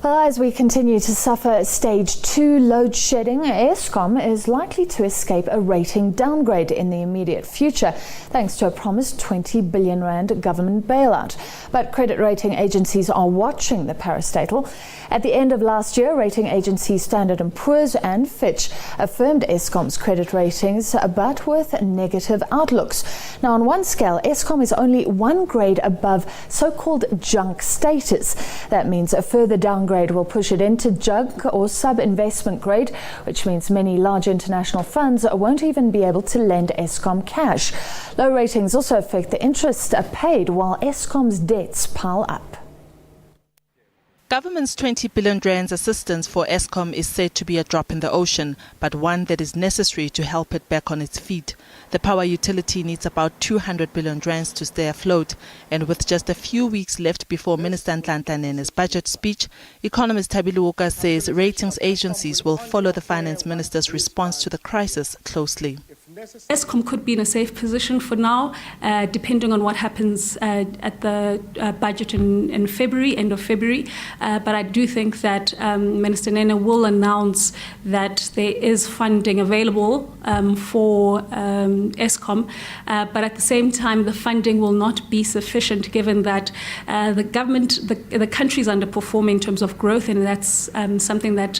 Well, as we continue to suffer stage 2 load shedding, Eskom is likely to escape a rating downgrade in the immediate future, thanks to a promised 20 billion rand government bailout. But credit rating agencies are watching the parastatal. At the end of last year, rating agencies Standard & Poor's and Fitch affirmed Eskom's credit ratings, but with negative outlooks. Now, on one scale, Eskom is only one grade above so-called junk status. That means a further downgrade will push it into junk or sub-investment grade, which means many large international funds won't even be able to lend Eskom cash. Low ratings also affect the interest paid while Eskom's debts pile up. Government's 20 billion rands assistance for Eskom is said to be a drop in the ocean, but one that is necessary to help it back on its feet. The power utility needs about 200 billion rands to stay afloat, and with just a few weeks left before Minister Nhlanhla Nene's budget speech, economist Thabile Uka says ratings agencies will follow the finance minister's response to the crisis closely. Eskom could be in a safe position for now, depending on what happens at the budget in February, end of February. But I do think that Minister Nene will announce that there is funding available for Eskom. But at the same time, the funding will not be sufficient given that the country is underperforming in terms of growth, and that's something that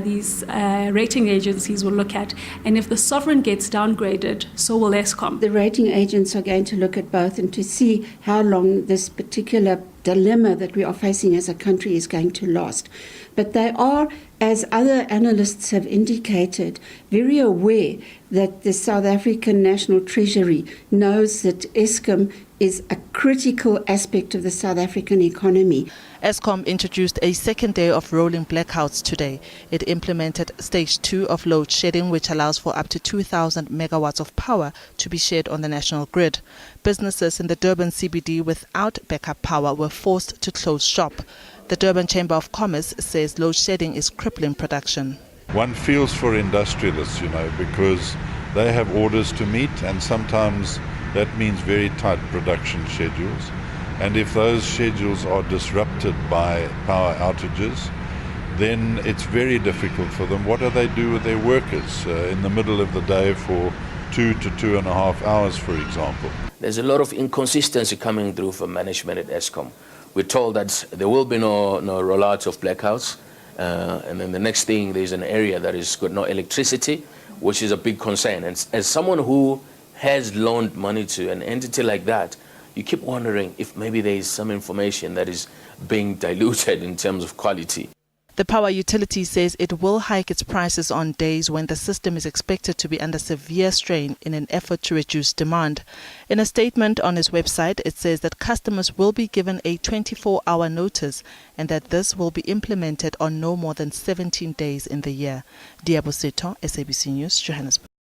these rating agencies will look at. And if the sovereign gets downgraded, so will Eskom. The rating agents are going to look at both and to see how long this particular dilemma that we are facing as a country is going to last. But they are, as other analysts have indicated, very aware that the South African National Treasury knows that Eskom is a critical aspect of the South African economy. Eskom introduced a second day of rolling blackouts today. It implemented stage 2 of load shedding, which allows for up to 2,000 megawatts of power to be shared on the national grid. Businesses in the Durban CBD without backup power were forced to close shop. The Durban Chamber of Commerce says load shedding is crippling production. One feels for industrialists, because they have orders to meet, and sometimes that means very tight production schedules. And if those schedules are disrupted by power outages, then it's very difficult for them. What do they do with their workers in the middle of the day for 2 to 2.5 hours, for example? There's a lot of inconsistency coming through from management at Eskom. We're told that there will be no rollouts of blackouts, and then the next thing, there's an area that has got no electricity, which is a big concern. And as someone who has loaned money to an entity like that, you keep wondering if maybe there is some information that is being diluted in terms of quality. The power utility says it will hike its prices on days when the system is expected to be under severe strain in an effort to reduce demand. In a statement on its website, it says that customers will be given a 24-hour notice and that this will be implemented on no more than 17 days in the year. Diabo Seto, SABC News, Johannesburg.